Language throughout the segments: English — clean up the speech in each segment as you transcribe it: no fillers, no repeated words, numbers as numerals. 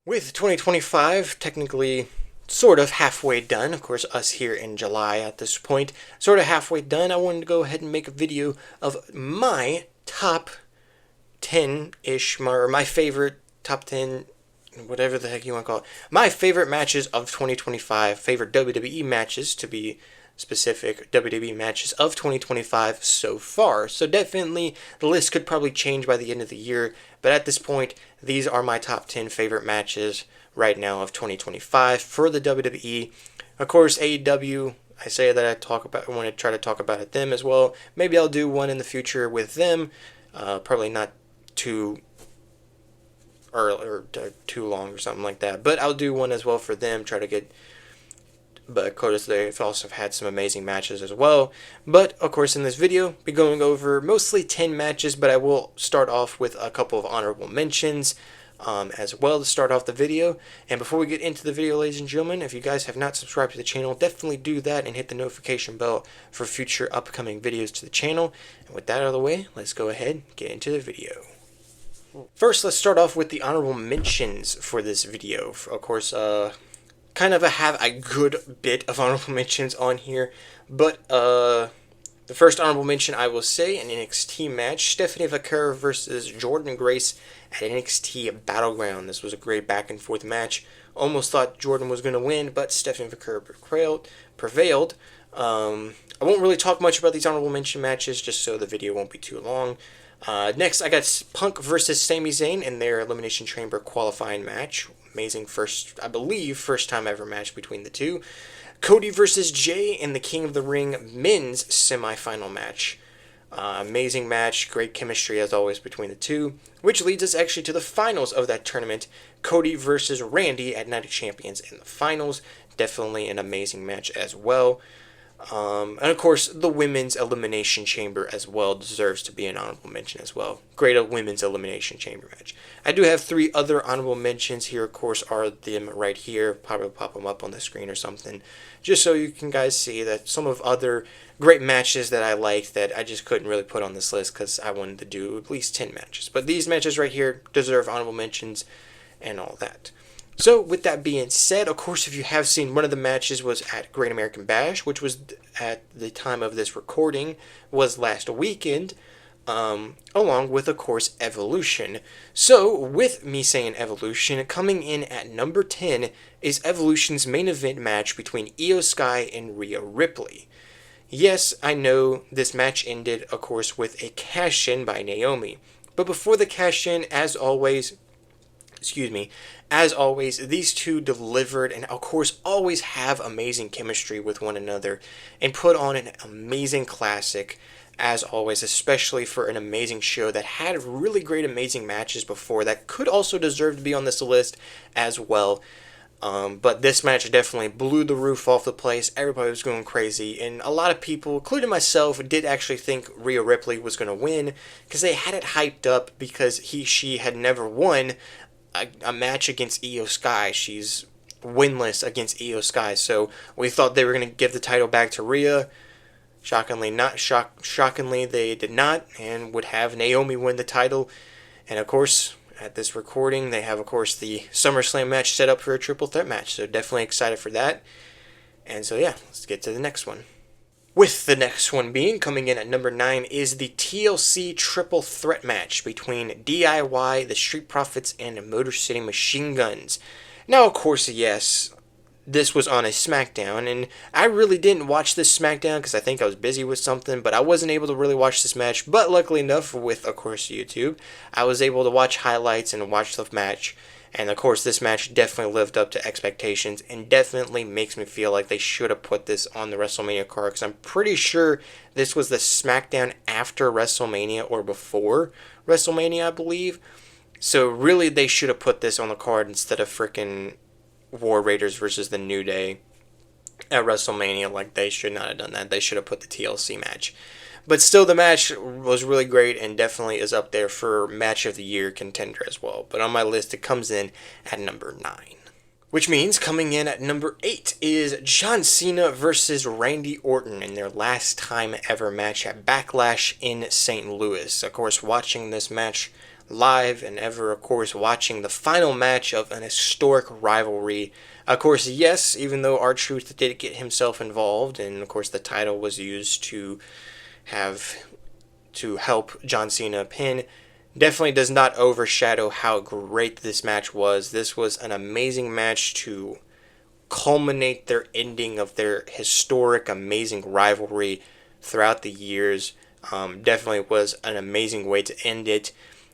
With 2025 technically sort of halfway done, of course, us here in July at this point, sort of halfway done, I wanted to go ahead and make a video of my top 10-ish, or my favorite top 10, whatever the heck you want to call it, my favorite matches of 2025, favorite WWE matches to be specific, WWE matches of 2025 so far. So definitely the list could probably change by the end of the year, but at this point, these are my top 10 favorite matches right now of 2025 for the WWE. Of course, AEW, I say that I want to try to talk about them as well. Maybe I'll do one in the future with them. Probably not too early or too long or something like that, but I'll do one as well for them. Try to get, but of course they've also had some amazing matches as well. But of course in this video, I'll be going over mostly 10 matches, but I will start off with a couple of honorable mentions as well to start off the video. And before we get into the video, ladies and gentlemen, if you guys have not subscribed to the channel, definitely do that and hit the notification bell for future upcoming videos to the channel. And with that out of the way, let's go ahead and get into the video. First, let's start off with the honorable mentions for this video. Of course, kind of have a good bit of honorable mentions on here, but the first honorable mention I will say, an NXT match, Stephanie Vaquero versus Jordynne Grace at NXT Battleground. This was a great back and forth match. Almost thought Jordynne was going to win, but Stephanie Vaquero prevailed. I won't really talk much about these honorable mention matches, just so the video won't be too long. Next, I got Punk versus Sami Zayn in their Elimination Chamber qualifying match. Amazing I believe, first time ever match between the two. Cody versus Jay in the King of the Ring men's semifinal match. Amazing match, great chemistry as always between the two, which leads us actually to the finals of that tournament. Cody versus Randy at Night of Champions in the finals. Definitely an amazing match as well. And of course, the women's elimination chamber as well deserves to be an honorable mention as well. Great women's elimination chamber match. I do have 3 other honorable mentions here, of course, are them right here. Probably pop them up on the screen or something, just so you can guys see that some of other great matches that I liked that I just couldn't really put on this list because I wanted to do at least 10 matches. But these matches right here deserve honorable mentions and all that. So, with that being said, of course, if you have seen, one of the matches was at Great American Bash, which was at the time of this recording, was last weekend, along with, of course, Evolution. So, with me saying Evolution, coming in at number 10 is Evolution's main event match between Io Sky and Rhea Ripley. Yes, I know this match ended, of course, with a cash-in by Naomi. But before the cash-in, as always, these two delivered and, of course, always have amazing chemistry with one another and put on an amazing classic, as always, especially for an amazing show that had really great, amazing matches before that could also deserve to be on this list as well. But this match definitely blew the roof off the place. Everybody was going crazy, and a lot of people, including myself, did actually think Rhea Ripley was going to win because they had it hyped up because she had never won a match against Io Sky. She's winless against Io Sky, so we thought they were going to give the title back to Rhea. Shockingly, they did not, and would have Naomi win the title. And of course, at this recording, they have, of course, the SummerSlam match set up for a triple threat match, so definitely excited for that. And so yeah, let's get to the next one. With the next one being, coming in at number 9, is the TLC Triple Threat match between DIY, the Street Profits, and Motor City Machine Guns. Now, of course, yes, this was on a SmackDown, and I really didn't watch this SmackDown because I think I was busy with something, but I wasn't able to really watch this match. But luckily enough, with, of course, YouTube, I was able to watch highlights and watch the match. And of course, this match definitely lived up to expectations and definitely makes me feel like they should have put this on the WrestleMania card, because I'm pretty sure this was the SmackDown after WrestleMania or before WrestleMania, I believe. So really, they should have put this on the card instead of freaking War Raiders versus the New Day at WrestleMania. Like, they should not have done that. They should have put the TLC match. But still, the match was really great and definitely is up there for Match of the Year contender as well. But on my list, it comes in at number 9. Which means coming in at number 8 is John Cena versus Randy Orton in their last time ever match at Backlash in St. Louis. Of course, watching this match live and ever, of course, watching the final match of an historic rivalry. Of course, yes, even though R-Truth did get himself involved, and of course the title was used to help John Cena pin, definitely does not overshadow how great this match was. This was an amazing match to culminate their ending of their historic, amazing rivalry throughout the years. Definitely was an amazing way to end it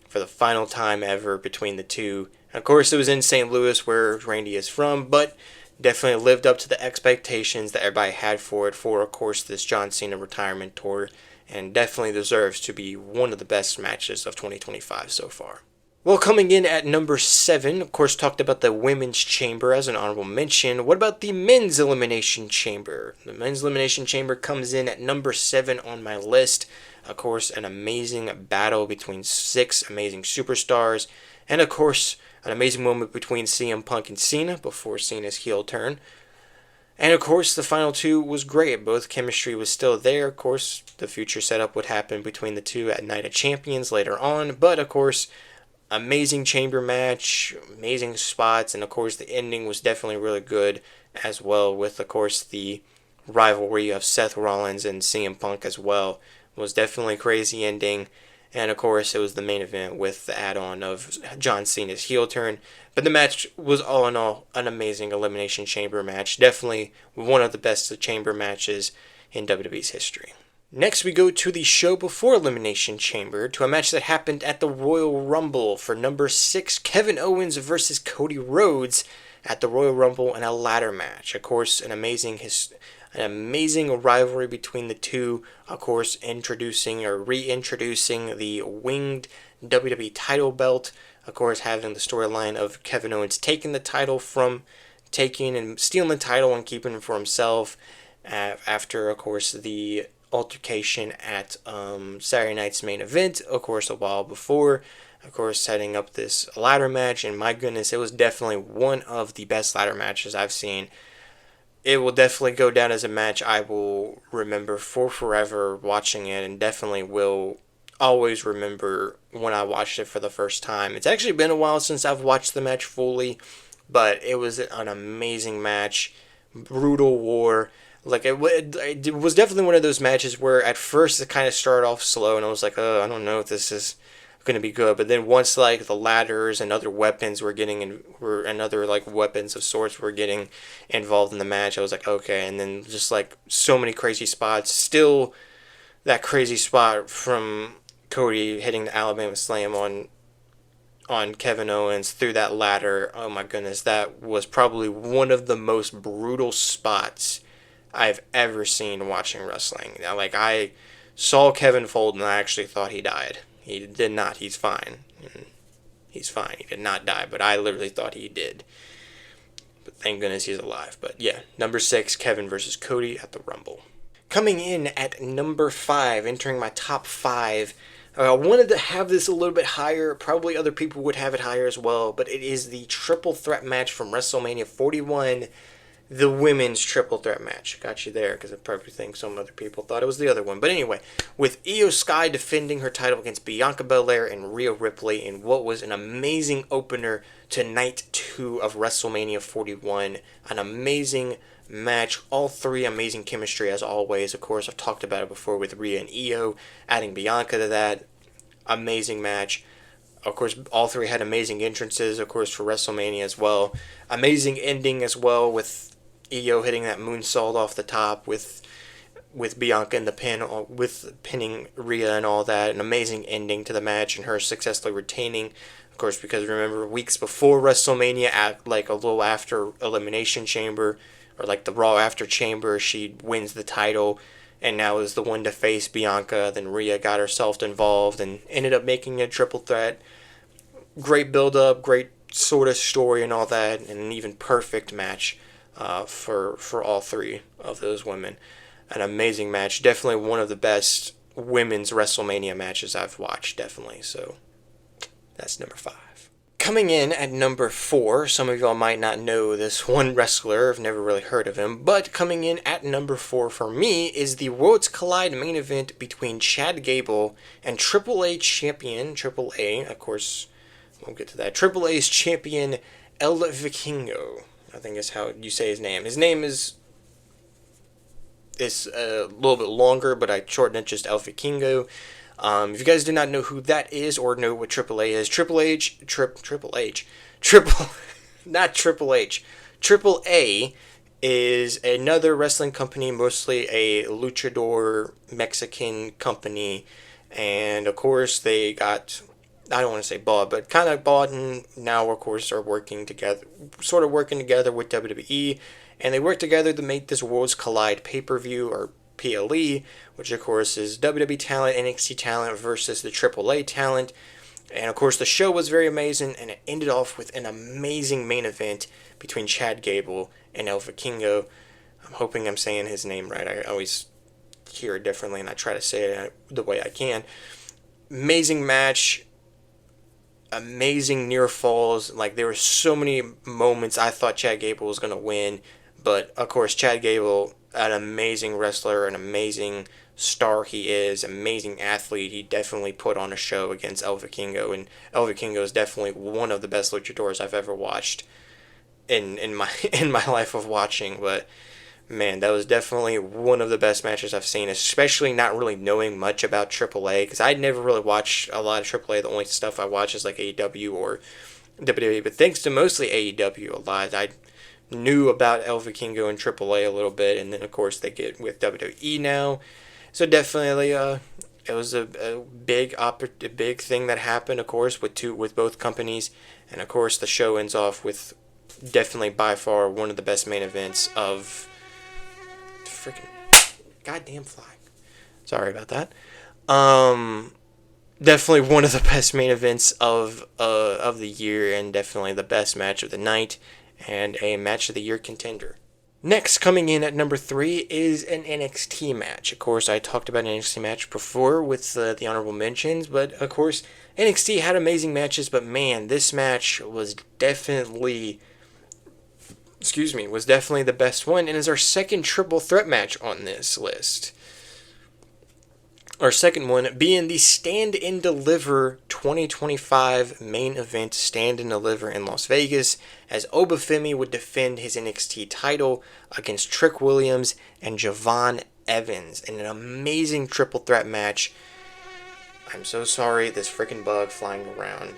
for the final time ever between the two. Of course, it was in St. Louis, where Randy is from, but definitely lived up to the expectations that everybody had for it, for, of course, this John Cena retirement tour, and definitely deserves to be one of the best matches of 2025 so far. Well, coming in at number 7, of course, talked about the Women's Chamber as an honorable mention. What about the Men's Elimination Chamber? The Men's Elimination Chamber comes in at number 7 on my list. Of course, an amazing battle between 6 amazing superstars. And, of course, an amazing moment between CM Punk and Cena before Cena's heel turn. And, of course, the final 2 was great. Both chemistry was still there. Of course, the future setup would happen between the two at Night of Champions later on. But, of course, amazing chamber match, amazing spots, and of course the ending was definitely really good as well, with of course the rivalry of Seth Rollins and CM Punk as well. It was definitely a crazy ending, and of course it was the main event with the add-on of John Cena's heel turn. But the match was all in all an amazing Elimination Chamber match, definitely one of the best chamber matches in WWE's history. Next, we go to the show before Elimination Chamber, to a match that happened at the Royal Rumble for number 6, Kevin Owens versus Cody Rhodes at the Royal Rumble in a ladder match. Of course, an amazing rivalry between the two. Of course, reintroducing the winged WWE title belt. Of course, having the storyline of Kevin Owens taking the title taking and stealing the title and keeping it for himself after, of course, the altercation at Saturday night's main event, of course, a while before, of course, setting up this ladder match. And my goodness, it was definitely one of the best ladder matches I've seen. It will definitely go down as a match I will remember for forever watching it, and definitely will always remember when I watched it for the first time. It's actually been a while since I've watched the match fully, but it was an amazing match. Brutal war. Like, it was definitely one of those matches where at first it kind of started off slow, and I was like, oh, I don't know if this is going to be good. But then once, like, the ladders and other weapons and other, like, weapons of sorts were getting involved in the match, I was like, okay. And then just, like, so many crazy spots. Still that crazy spot from Cody hitting the Alabama Slam on Kevin Owens through that ladder. Oh, my goodness. That was probably one of the most brutal spots I've ever seen watching wrestling. Like, I saw Kevin fold and I actually thought he died. He did not. He's fine. He's fine. He did not die, but I literally thought he did. But thank goodness he's alive. But yeah, number 6, Kevin versus Cody at the Rumble. Coming in at number 5, entering my top 5. I wanted to have this a little bit higher. Probably other people would have it higher as well, but it is the triple threat match from WrestleMania 41. The women's triple threat match. Got you there, because I probably think some other people thought it was the other one. But anyway, with Io Sky defending her title against Bianca Belair and Rhea Ripley in what was an amazing opener to night 2 of WrestleMania 41. An amazing match. All 3 amazing chemistry as always. Of course, I've talked about it before with Rhea and Io. Adding Bianca to that. Amazing match. Of course, all 3 had amazing entrances, of course, for WrestleMania as well. Amazing ending as well, with Io hitting that moonsault off the top with Bianca in the pin, with pinning Rhea and all that. An amazing ending to the match, and her successfully retaining, of course, because remember, weeks before WrestleMania, like a little after Elimination Chamber, or like the Raw after Chamber, she wins the title, and now is the one to face Bianca. Then Rhea got herself involved and ended up making a triple threat. Great build-up, great sort of story and all that, and an even perfect match for all 3 of those women. An amazing match. Definitely one of the best women's WrestleMania matches I've watched, definitely. So that's number 5. Coming in at number 4, some of y'all might not know this one wrestler, I've never really heard of him, but coming in at number 4 for me is the Worlds Collide main event between Chad Gable and Triple A champion, Triple A, of course, we'll get to that, Triple A's champion, El Vikingo, I think is how you say his name. His name is a little bit longer, but I shortened it just El Vikingo. If you guys do not know who that is or know what Triple A is, Triple A is another wrestling company, mostly a luchador Mexican company, and of course they got, I don't want to say bought, but kind of bought, and now of course are working together with WWE, and they work together to make this Worlds Collide pay-per-view, or PLE, which of course is WWE talent, NXT talent versus the AAA talent. And of course the show was very amazing, and it ended off with an amazing main event between Chad Gable and El Vikingo. I'm hoping I'm saying his name right. I always hear it differently and I try to say it the way I can. Amazing match, amazing near falls. Like, there were so many moments I thought Chad Gable was going to win, but of course Chad Gable, an amazing wrestler, an amazing star he is, amazing athlete. He definitely put on a show against El Vikingo, and El Vikingo is definitely one of the best luchadors I've ever watched in my life of watching. But man, that was definitely one of the best matches I've seen, especially not really knowing much about AAA, because I'd never really watched a lot of AAA. The only stuff I watch is like AEW or WWE, but thanks to mostly AEW a lot, I knew about El Vikingo and AAA a little bit, and then of course they get with WWE now. So definitely, it was a big thing that happened, of course, with both companies, and of course the show ends off with definitely by far one of the best main events of freaking goddamn fly. Sorry about that. Definitely one of the best main events of the year, and definitely the best match of the night, and a match of the year contender. Next, coming in at number 3 is an NXT match. Of course, I talked about an NXT match before with the honorable mentions, but of course, NXT had amazing matches, but man, this match was definitely the best one, and is our second triple threat match on this list. Our second one being the Stand and Deliver 2025 main event, Stand and Deliver in Las Vegas, as Obafemi would defend his NXT title against Trick Williams and Javon Evans in an amazing triple threat match. I'm so sorry, this freaking bug flying around.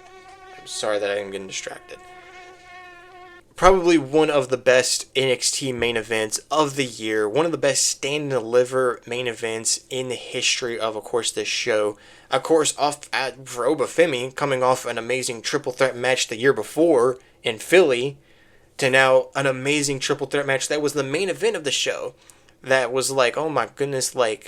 I'm sorry that I'm getting distracted. Probably one of the best NXT main events of the year. One of the best Stand and Deliver main events in the history of course, this show. Of course, for Obafemi, coming off an amazing triple threat match the year before in Philly, to now an amazing triple threat match that was the main event of the show. That was like, oh my goodness, they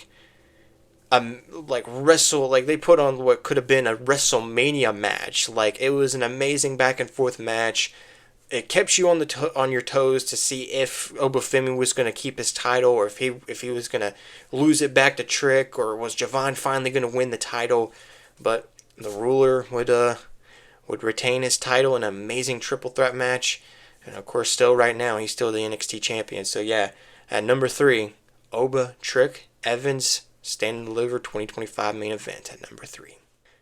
put on what could have been a WrestleMania match. Like, it was an amazing back and forth match. It kept you on your toes to see if Obafemi was going to keep his title, or if he was going to lose it back to Trick, or was Javon finally going to win the title. But the ruler would retain his title in an amazing triple threat match, and of course, still right now he's still the NXT champion. So yeah, at number 3, Oba, Trick, Evans, Stand and Deliver 2025 main event at number 3.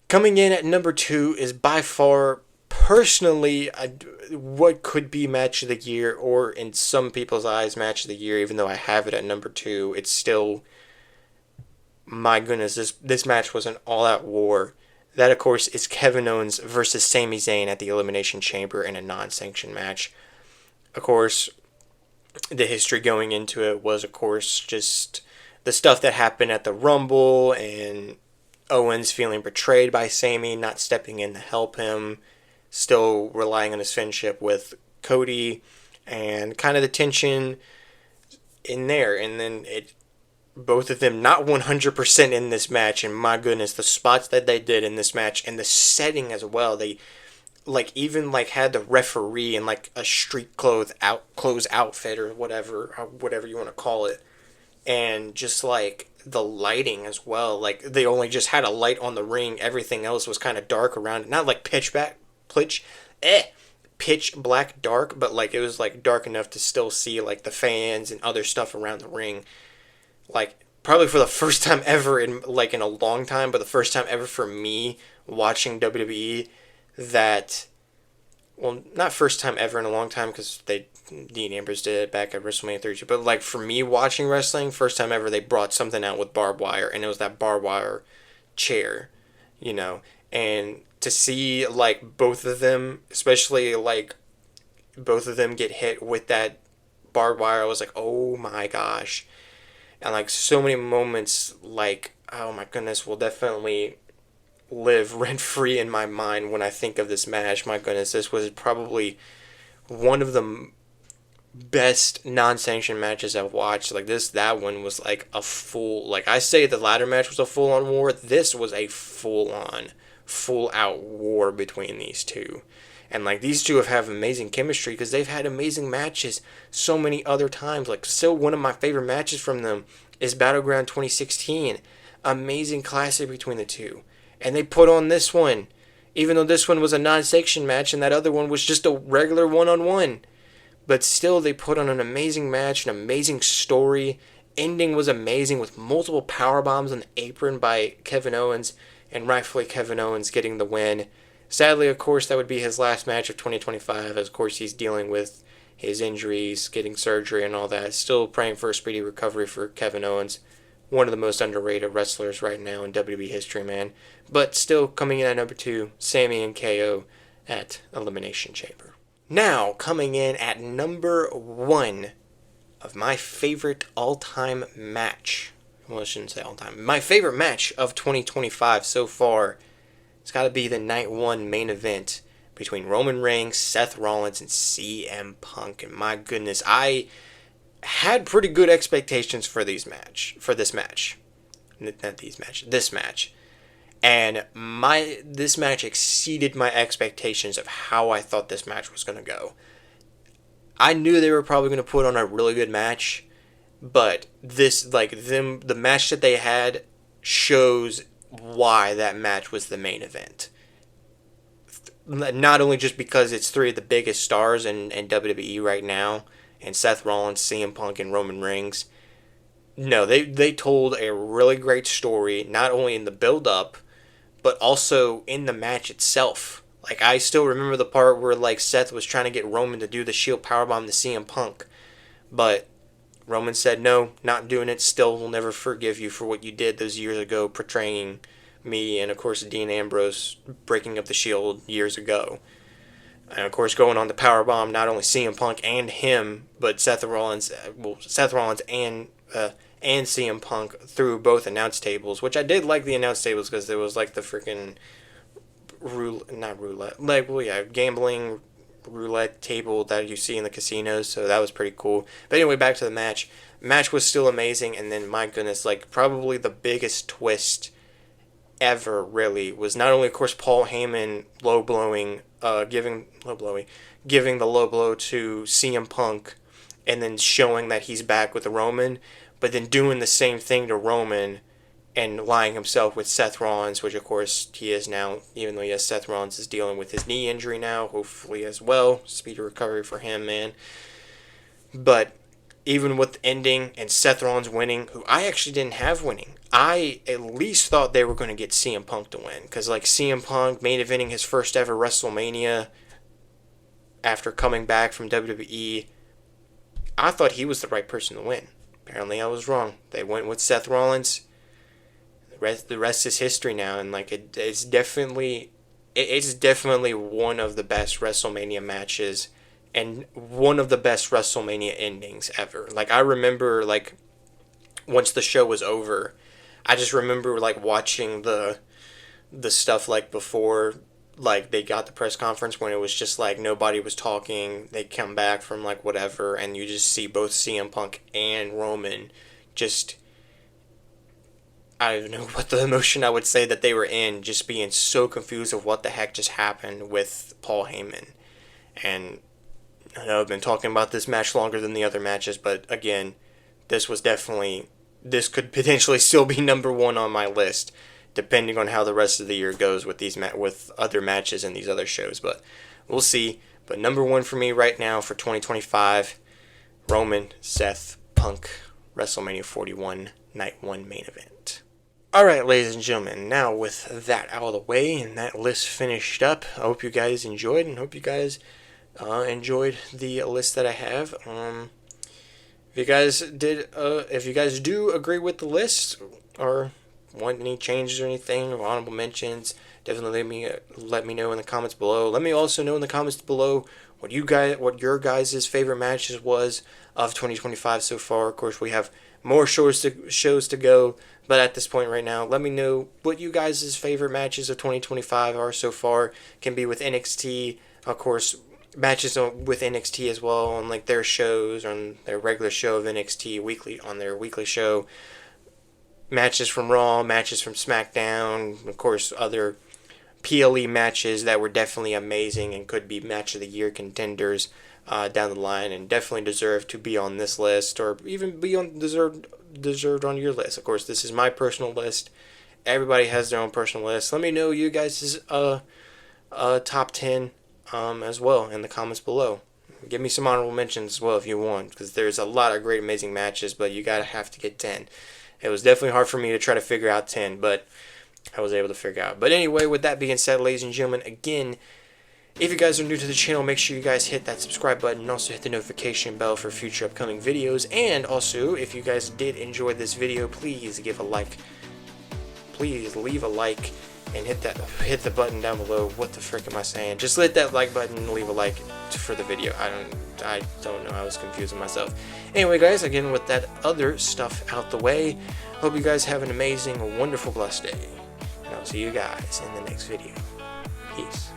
Coming in at number 2 is by far, personally, what could be match of the year, or in some people's eyes, match of the year. Even though I have it at number 2, it's still, my goodness, this match was an all-out war. That, of course, is Kevin Owens versus Sami Zayn at the Elimination Chamber in a non-sanctioned match. Of course, the history going into it was, of course, just the stuff that happened at the Rumble, and Owens feeling betrayed by Sami, not stepping in to help him, still relying on his friendship with Cody, and kind of the tension in there. And then both of them not 100% in this match, and my goodness, the spots that they did in this match, and the setting as well. They even had the referee in a street clothes outfit, or whatever you want to call it, and just the lighting as well. They only just had a light on the ring, everything else was kind of dark around it, not pitch pitch black dark, but like it was like dark enough to still see like the fans and other stuff around the ring. Like probably for the first time ever in a long time, but the first time ever for me watching WWE that, well, not first time ever in a long time because Dean Ambrose did it back at WrestleMania 32, but like for me watching wrestling, first time ever they brought something out with barbed wire, and it was that barbed wire chair, you know, and to see like both of them, especially like both of them get hit with that barbed wire, I was like, oh my gosh. And like so many moments, like, oh my goodness, will definitely live rent free in my mind when I think of this match. My goodness, this was probably one of the best non-sanctioned matches I've watched. Like that one was like a full, like I say the ladder match was a full-on war. This was a full-on, full-out war between these two. And like these two have amazing chemistry because they've had amazing matches so many other times. Like still one of my favorite matches from them is Battleground 2016. Amazing classic between the two. And they put on this one, even though this one was a non-sanctioned match and that other one was just a regular one-on-one. But still, they put on an amazing match, an amazing story. Ending was amazing with multiple power bombs on the apron by Kevin Owens, and rightfully Kevin Owens getting the win. Sadly, of course, that would be his last match of 2025, as of course he's dealing with his injuries, getting surgery and all that. Still praying for a speedy recovery for Kevin Owens. One of the most underrated wrestlers right now in WWE history, man. But still coming in at number 2, Sami and KO at Elimination Chamber. Now, coming in at number 1 of my favorite all-time match. Well, I shouldn't say all-time. My favorite match of 2025 so far. It's got to be the Night 1 main event between Roman Reigns, Seth Rollins, and CM Punk. And my goodness, I had pretty good expectations for this match. This match. And this match exceeded my expectations of how I thought this match was going to go. I knew they were probably going to put on a really good match, but the match that they had shows why that match was the main event. Not only just because it's 3 of the biggest stars in WWE right now, and Seth Rollins, CM Punk, and Roman Reigns. No, they told a really great story, not only in the build-up, but also in the match itself. Like, I still remember the part where, like, Seth was trying to get Roman to do the Shield Powerbomb to CM Punk. But Roman said, no, not doing it. Still will never forgive you for what you did those years ago, portraying me and, of course, Dean Ambrose breaking up the Shield years ago. And, of course, going on to Powerbomb not only CM Punk and him, but Seth Rollins and CM Punk through both announce tables, which I did like the announce tables because there was like the freaking gambling roulette table that you see in the casinos, so that was pretty cool. But anyway, back to the match. Match was still amazing, and then my goodness, like probably the biggest twist ever really was not only of course Paul Heyman giving the low blow to CM Punk and then showing that he's back with the Roman, but then doing the same thing to Roman and lying himself with Seth Rollins, which of course he is now, even though yes, Seth Rollins is dealing with his knee injury now, hopefully as well. Speedy recovery for him, man. But even with the ending and Seth Rollins winning, who I actually didn't have winning, I at least thought they were going to get CM Punk to win. Because like CM Punk main eventing his first ever WrestleMania after coming back from WWE, I thought he was the right person to win. Apparently I was wrong. They went with Seth Rollins. The rest is history now, and like it's definitely one of the best WrestleMania matches and one of the best WrestleMania endings ever. Like I remember like once the show was over, I just remember like watching the stuff like before like they got the press conference when it was just like nobody was talking. They come back from like whatever, and you just see both CM Punk and Roman just, I don't even know what the emotion I would say that they were in, just being so confused of what the heck just happened with Paul Heyman. And I know I've been talking about this match longer than the other matches, but again, this could potentially still be number 1 on my list, depending on how the rest of the year goes with with other matches and these other shows. But We'll see. But number one for me right now for 2025, Roman, Seth, Punk, WrestleMania 41, Night 1 main event. Alright, ladies and gentlemen, now with that out of the way and that list finished up, I hope you guys enjoyed and hope you guys enjoyed the list that I have. If you guys do agree with the list or want any changes or anything, or honorable mentions, definitely let me know in the comments below. Let me also know in the comments below what your guys' favorite matches was of 2025 so far. Of course, we have more shows to go, but at this point right now, let me know what you guys' favorite matches of 2025 are so far. Can be with NXT, of course, matches with NXT as well on like their shows, on their regular show of NXT weekly, on their weekly show. Matches from Raw, matches from SmackDown, of course, other PLE matches that were definitely amazing and could be match of the year contenders down the line, and definitely deserve to be on this list, or even be on deserved on your list. Of course, this is my personal list. Everybody has their own personal list. Let me know you guys' top 10 as well in the comments below. Give me some honorable mentions as well if you want, because there's a lot of great, amazing matches, but you have to get 10. It was definitely hard for me to try to figure out 10, but I was able to figure out. But anyway, with that being said, ladies and gentlemen, again, if you guys are new to the channel, make sure you guys hit that subscribe button and also hit the notification bell for future upcoming videos. And also, if you guys did enjoy this video, please give a like. Please leave a like and hit the button down below. What the frick am I saying? Just hit that like button and leave a like for the video. I don't know. I was confusing myself. Anyway, guys, again, with that other stuff out the way, hope you guys have an amazing, wonderful, blessed day. And I'll see you guys in the next video. Peace.